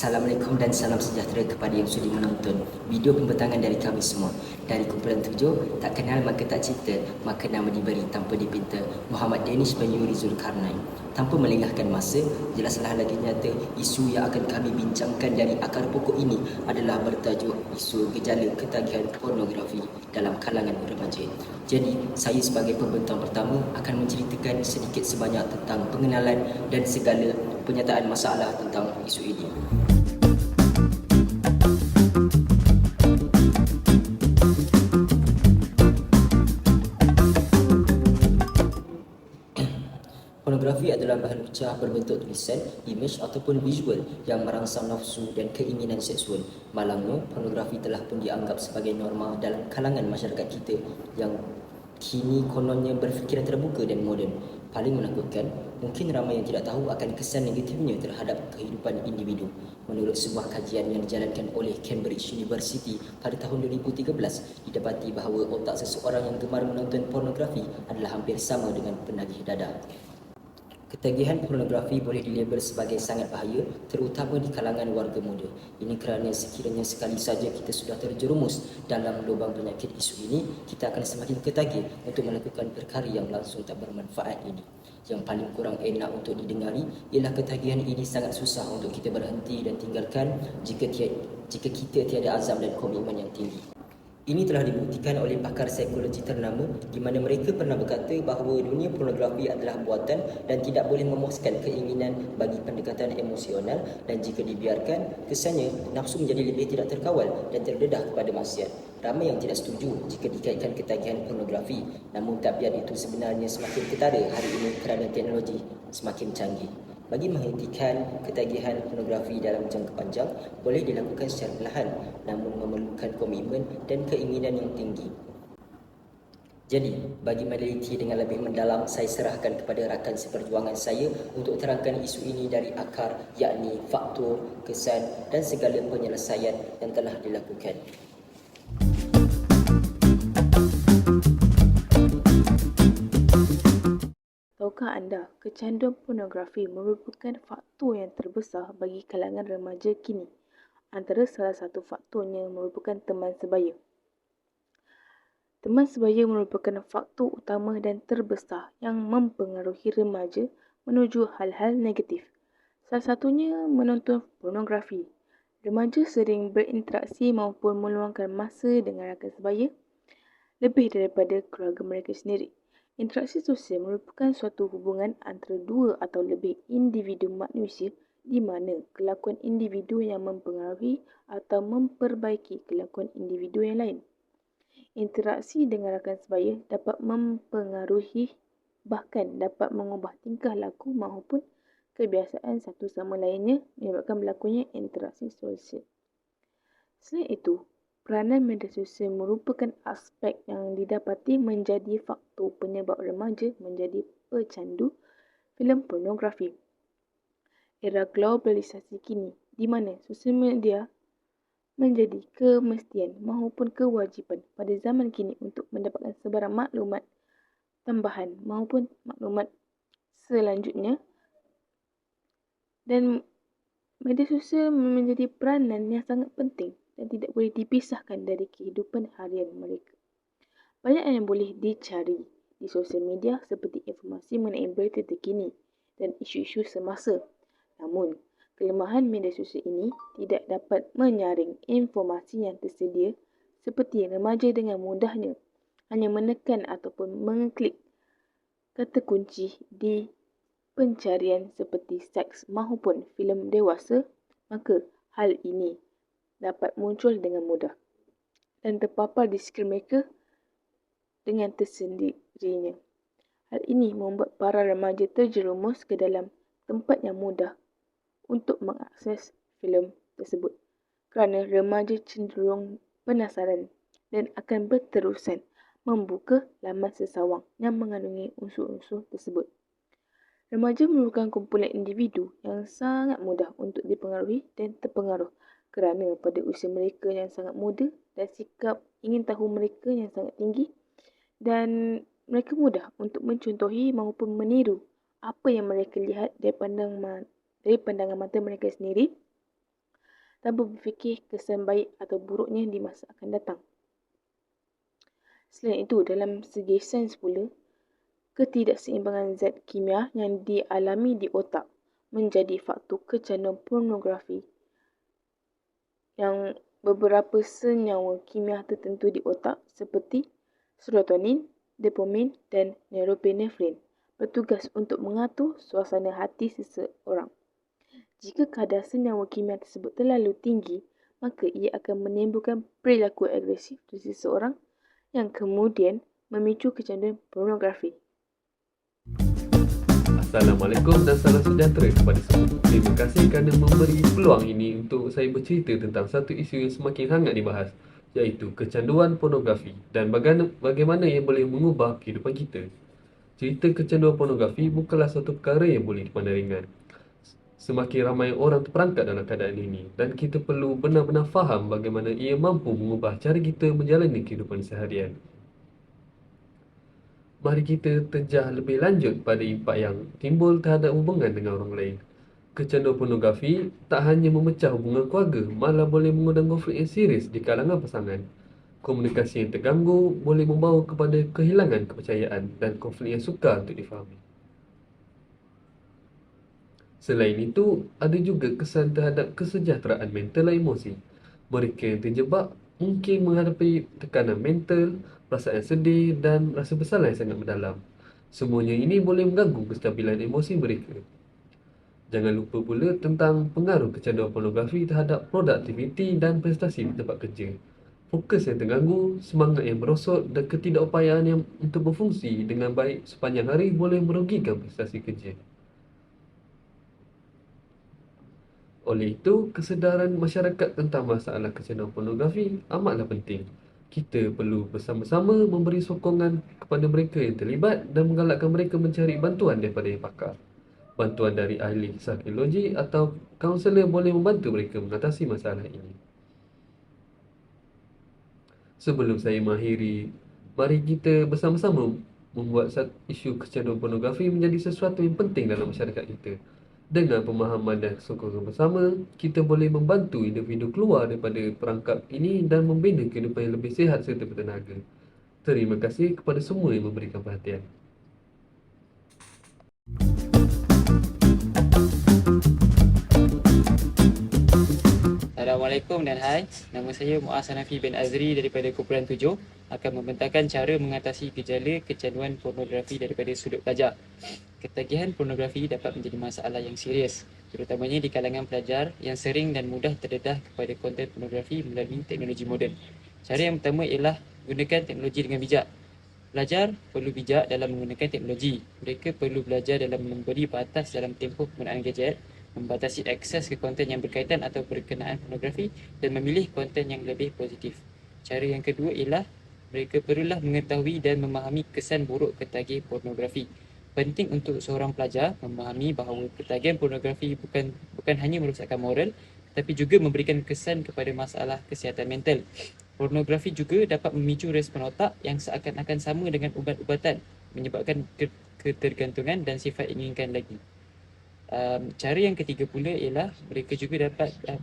Assalamualaikum dan salam sejahtera kepada yang sudi menonton video pembentangan dari kami semua. Dari kumpulan 7, tak kenal maka tak cinta, maka nama diberi tanpa dipinta. Muhammad Danish bin Yuri Zulkarnain. Tanpa melengahkan masa, jelaslah lagi nyata isu yang akan kami bincangkan dari akar pokok ini adalah bertajuk isu gejala ketagihan pornografi dalam kalangan remaja. Jadi, saya sebagai pembentang pertama akan menceritakan sedikit sebanyak tentang pengenalan dan segala penyataan masalah tentang isu ini. Pornografi adalah bahan pecah berbentuk tulisan, imej ataupun visual yang merangsang nafsu dan keinginan seksual. Malangnya, pornografi telah pun dianggap sebagai norma dalam kalangan masyarakat kita yang kini kononnya berfikiran terbuka dan moden. Paling menakutkan, mungkin ramai yang tidak tahu akan kesan negatifnya terhadap kehidupan individu. Menurut sebuah kajian yang dijalankan oleh Cambridge University pada tahun 2013, didapati bahawa otak seseorang yang gemar menonton pornografi adalah hampir sama dengan penagih dadah. Ketagihan pornografi boleh dilabel sebagai sangat bahaya, terutama di kalangan warga muda. Ini kerana sekiranya sekali saja kita sudah terjerumus dalam lubang penyakit isu ini, kita akan semakin ketagih untuk melakukan perkara yang langsung tak bermanfaat ini. Yang paling kurang enak untuk didengari ialah ketagihan ini sangat susah untuk kita berhenti dan tinggalkan jika kita tiada azam dan komitmen yang tinggi. Ini telah dibuktikan oleh pakar psikologi ternama di mana mereka pernah berkata bahawa dunia pornografi adalah buatan dan tidak boleh memuaskan keinginan bagi pendekatan emosional, dan jika dibiarkan, kesannya nafsu menjadi lebih tidak terkawal dan terdedah kepada maksiat. Ramai yang tidak setuju jika dikaitkan ketagihan pornografi, namun tabiat itu sebenarnya semakin ketara hari ini kerana teknologi semakin canggih. Bagi menghentikan ketagihan pornografi dalam jangka panjang, boleh dilakukan secara perlahan namun memerlukan komitmen dan keinginan yang tinggi. Jadi, bagi meneliti dengan lebih mendalam, saya serahkan kepada rakan seperjuangan saya untuk terangkan isu ini dari akar, yakni faktor, kesan dan segala penyelesaian yang telah dilakukan. Tahukah anda, kecanduan pornografi merupakan faktor yang terbesar bagi kalangan remaja kini. Antara salah satu faktornya merupakan teman sebaya. Teman sebaya merupakan faktor utama dan terbesar yang mempengaruhi remaja menuju hal-hal negatif. Salah satunya menonton pornografi. Remaja sering berinteraksi maupun meluangkan masa dengan rakan sebaya lebih daripada keluarga mereka sendiri. Interaksi sosial merupakan suatu hubungan antara dua atau lebih individu manusia di mana kelakuan individu yang mempengaruhi atau memperbaiki kelakuan individu yang lain. Interaksi dengan rakan sebaya dapat mempengaruhi, bahkan dapat mengubah tingkah laku maupun kebiasaan satu sama lainnya, menyebabkan berlakunya interaksi sosial. Selain itu, peranan media sosial merupakan aspek yang didapati menjadi faktor penyebab remaja menjadi pecandu filem pornografi. Era globalisasi kini, di mana sosial media menjadi kemestian maupun kewajipan pada zaman kini untuk mendapatkan sebarang maklumat tambahan maupun maklumat selanjutnya, dan media sosial menjadi peranan yang sangat penting dan tidak boleh dipisahkan dari kehidupan harian mereka. Banyak yang boleh dicari di sosial media seperti informasi mengenai berita terkini dan isu-isu semasa. Namun, kelemahan media sosial ini tidak dapat menyaring informasi yang tersedia seperti remaja dengan mudahnya hanya menekan ataupun mengklik kata kunci di pencarian seperti seks maupun filem dewasa, maka hal ini dapat muncul dengan mudah dan terpapar di skrin mereka dengan tersendirinya. Hal ini membuat para remaja terjerumus ke dalam tempat yang mudah untuk mengakses filem tersebut, kerana remaja cenderung penasaran dan akan berterusan membuka laman sesawang yang mengandungi unsur-unsur tersebut. Remaja merupakan kumpulan individu yang sangat mudah untuk dipengaruhi dan terpengaruh kerana pada usia mereka yang sangat muda dan sikap ingin tahu mereka yang sangat tinggi, dan mereka mudah untuk mencontohi maupun meniru apa yang mereka lihat dari pandangan mata mereka sendiri tanpa berfikir kesan baik atau buruknya di masa akan datang. Selain itu, dalam segi sains pula, ketidakseimbangan zat kimia yang dialami di otak menjadi faktor kecanduan pornografi yang beberapa senyawa kimia tertentu di otak seperti serotonin, dopamin dan norepinefrin bertugas untuk mengatur suasana hati seseorang. Jika kadar senyawa kimia tersebut terlalu tinggi, maka ia akan menimbulkan perilaku agresif di seseorang yang kemudian memicu kecanduan pornografi. Assalamualaikum dan salam sejahtera kepada semua. Terima kasih kerana memberi peluang ini untuk saya bercerita tentang satu isu yang semakin hangat dibahas, iaitu kecanduan pornografi dan bagaimana ia boleh mengubah kehidupan kita. Cerita kecanduan pornografi bukanlah satu perkara yang boleh dipandang ringan. Semakin ramai orang terperangkap dalam keadaan ini dan kita perlu benar-benar faham bagaimana ia mampu mengubah cara kita menjalani kehidupan seharian. Mari kita terjah lebih lanjut pada impak yang timbul terhadap hubungan dengan orang lain. Kecanduan pornografi tak hanya memecah hubungan keluarga, malah boleh mengundang konflik yang serius di kalangan pasangan. Komunikasi yang terganggu boleh membawa kepada kehilangan kepercayaan dan konflik yang sukar untuk difahami. Selain itu, ada juga kesan terhadap kesejahteraan mental dan emosi. Mereka yang terjebak mungkin menghadapi tekanan mental, perasaan sedih dan rasa bersalah yang sangat mendalam. Semuanya ini boleh mengganggu kestabilan emosi mereka. Jangan lupa pula tentang pengaruh kecanduan pornografi terhadap produktiviti dan prestasi di tempat kerja. Fokus yang terganggu, semangat yang merosot dan ketidakupayaan yang untuk berfungsi dengan baik sepanjang hari boleh merugikan prestasi kerja. Oleh itu, kesedaran masyarakat tentang masalah kecanduan pornografi amatlah penting. Kita perlu bersama-sama memberi sokongan kepada mereka yang terlibat dan menggalakkan mereka mencari bantuan daripada yang pakar. Bantuan dari ahli psikologi atau kaunselor boleh membantu mereka mengatasi masalah ini. Sebelum saya mengakhiri, mari kita bersama-sama membuat isu kecanduan pornografi menjadi sesuatu yang penting dalam masyarakat kita. Dengan pemahaman dan sokongan bersama, kita boleh membantu individu keluar daripada perangkap ini dan membina kehidupan yang lebih sihat serta bertenaga. Terima kasih kepada semua yang memberikan perhatian. Assalamualaikum dan hai. Nama saya Muaz Hanafi bin Azri daripada Kumpulan 7 akan membentangkan cara mengatasi gejala kecanduan pornografi daripada sudut pelajar. Ketagihan pornografi dapat menjadi masalah yang serius, terutamanya di kalangan pelajar yang sering dan mudah terdedah kepada konten pornografi melalui teknologi moden. Cara yang pertama ialah gunakan teknologi dengan bijak. Pelajar perlu bijak dalam menggunakan teknologi. Mereka perlu belajar dalam memberi batas dalam tempoh penggunaan gadget, membatasi akses ke konten yang berkaitan atau berkenaan pornografi dan memilih konten yang lebih positif. Cara yang kedua ialah mereka perlulah mengetahui dan memahami kesan buruk ketagih pornografi. Penting untuk seorang pelajar memahami bahawa ketagihan pornografi bukan hanya merosakkan moral tetapi juga memberikan kesan kepada masalah kesihatan mental. Pornografi juga dapat memicu respon otak yang seakan-akan sama dengan ubat-ubatan, menyebabkan ketergantungan dan sifat inginkan lagi. Cara yang ketiga pula ialah mereka juga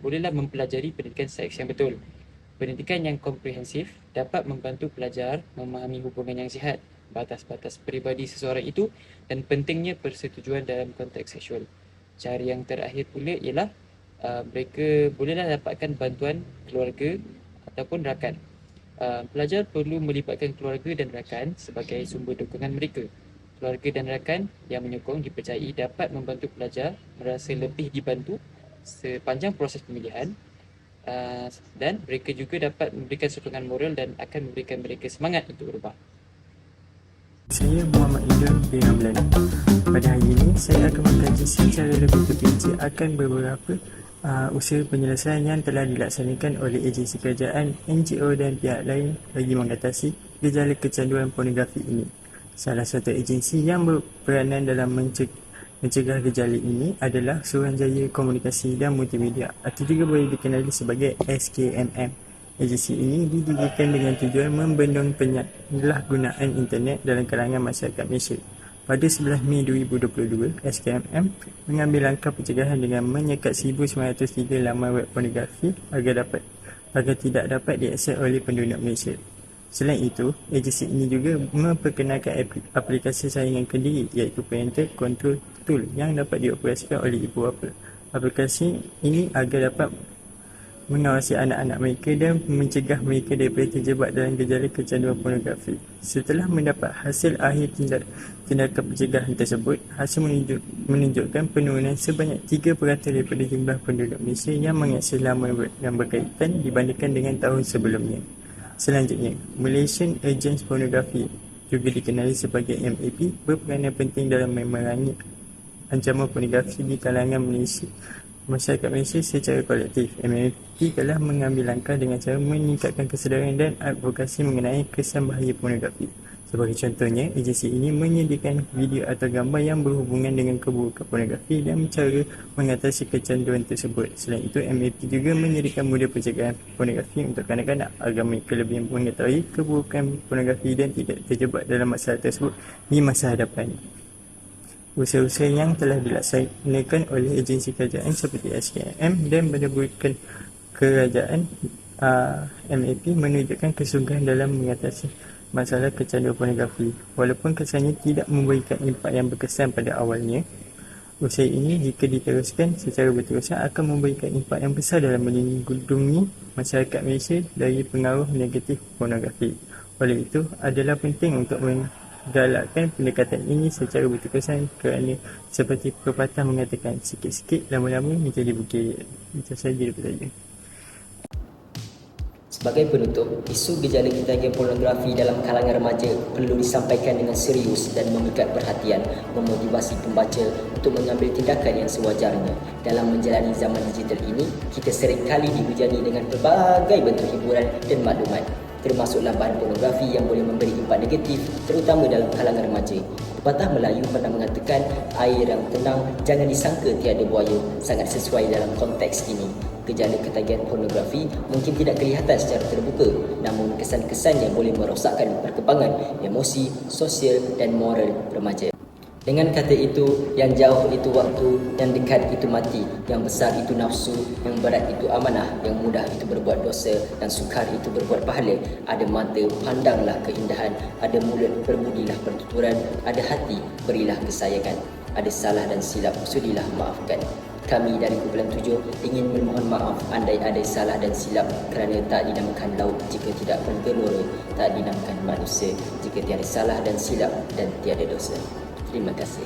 bolehlah mempelajari pendidikan seks yang betul. Pendidikan yang komprehensif dapat membantu pelajar memahami hubungan yang sihat, batas-batas peribadi seseorang itu dan pentingnya persetujuan dalam konteks seksual. Cara yang terakhir pula ialah mereka bolehlah dapatkan bantuan keluarga ataupun rakan. Pelajar perlu melibatkan keluarga dan rakan sebagai sumber dukungan mereka. Keluarga dan rakan yang menyokong dipercayai dapat membantu pelajar merasa lebih dibantu sepanjang proses pemilihan dan mereka juga dapat memberikan sokongan moral dan akan memberikan mereka semangat untuk berubah. Saya Muhammad Idham bin Ramlan. Pada hari ini, saya akan mengkaji secara lebih terperinci akan beberapa usaha penyelesaian yang telah dilaksanakan oleh agensi kerajaan, NGO dan pihak lain bagi mengatasi gejala kecanduan pornografi ini. Salah satu agensi yang berperanan dalam mencegah gejala ini adalah Suruhanjaya Komunikasi dan Multimedia atau juga boleh dikenali sebagai SKMM. Agensi ini didirikan dengan tujuan membendung penyalahgunaan internet dalam kalangan masyarakat Malaysia. Pada 11 Mei 2022, SKMM mengambil langkah pencegahan dengan menyekat 1903 laman web pornografi agar tidak dapat diakses oleh penduduk Malaysia. Selain itu, agensi ini juga memperkenalkan aplikasi saingan kendiri iaitu Parental Control Tool yang dapat dioperasikan oleh ibu bapa. Aplikasi ini agar dapat mengawasi anak-anak mereka dan mencegah mereka daripada terjebak dalam gejala kecanduan pornografi. Setelah mendapat hasil akhir tindakan pencegahan tersebut, hasil menunjukkan penurunan sebanyak 3% daripada jumlah penduduk Malaysia yang mengakses laman web yang berkaitan dibandingkan dengan tahun sebelumnya. Selanjutnya, Malaysian Against Pornography, juga dikenali sebagai MAP, berperanan penting dalam memerangi ancaman pornografi di kalangan masyarakat Malaysia secara kolektif. MAP telah mengambil langkah dengan cara meningkatkan kesedaran dan advokasi mengenai kesan bahaya pornografi. Sebagai contohnya, agensi ini menyediakan video atau gambar yang berhubungan dengan keburukan pornografi dan cara mengatasi kecanduan tersebut. Selain itu, MAP juga menyediakan modul pencegahan pornografi untuk kanak-kanak agar mereka lebih mengetahui keburukan pornografi dan tidak terjebak dalam masalah tersebut di masa hadapan. Usaha-usaha yang telah dilaksanakan oleh agensi kerajaan seperti SKM dan Badan Kerajaan MAP menunjukkan kesungguhan dalam mengatasi masalah kecanduan pornografi. Walaupun kesannya tidak memberikan impak yang berkesan pada awalnya, usaha ini jika diteruskan secara berterusan akan memberikan impak yang besar dalam melindungi masyarakat Malaysia dari pengaruh negatif pornografi. Oleh itu, adalah penting untuk galakkan pendekatan ini secara berterusan kerana seperti pepatah mengatakan, sikit-sikit lama-lama menjadi bukit. Itu saja daripada saya. Sebagai penutup, isu gejala ketagihan pornografi dalam kalangan remaja perlu disampaikan dengan serius dan memikat perhatian, memotivasi pembaca untuk mengambil tindakan yang sewajarnya. Dalam menjalani zaman digital ini, kita seringkali dihujani dengan pelbagai bentuk hiburan dan maklumat, termasuklah bahan pornografi yang boleh memberi impak negatif, terutama dalam kalangan remaja. Pepatah Melayu pernah mengatakan, air yang tenang jangan disangka tiada buaya, sangat sesuai dalam konteks ini. Gejala ketagihan pornografi mungkin tidak kelihatan secara terbuka, namun kesan-kesannya boleh merosakkan perkembangan emosi, sosial dan moral remaja. Dengan kata itu, yang jauh itu waktu, yang dekat itu mati, yang besar itu nafsu, yang berat itu amanah, yang mudah itu berbuat dosa, dan sukar itu berbuat pahala. Ada mata, pandanglah keindahan. Ada mulut, berbudilah pertuturan. Ada hati, berilah kesayangan. Ada salah dan silap, sudilah maafkan. Kami dari Kumpulan 7 ingin memohon maaf andai ada salah dan silap kerana tak dinamakan laut jika tidak bergelora, tak dinamakan manusia jika tiada salah dan silap dan tiada dosa. Terima kasih.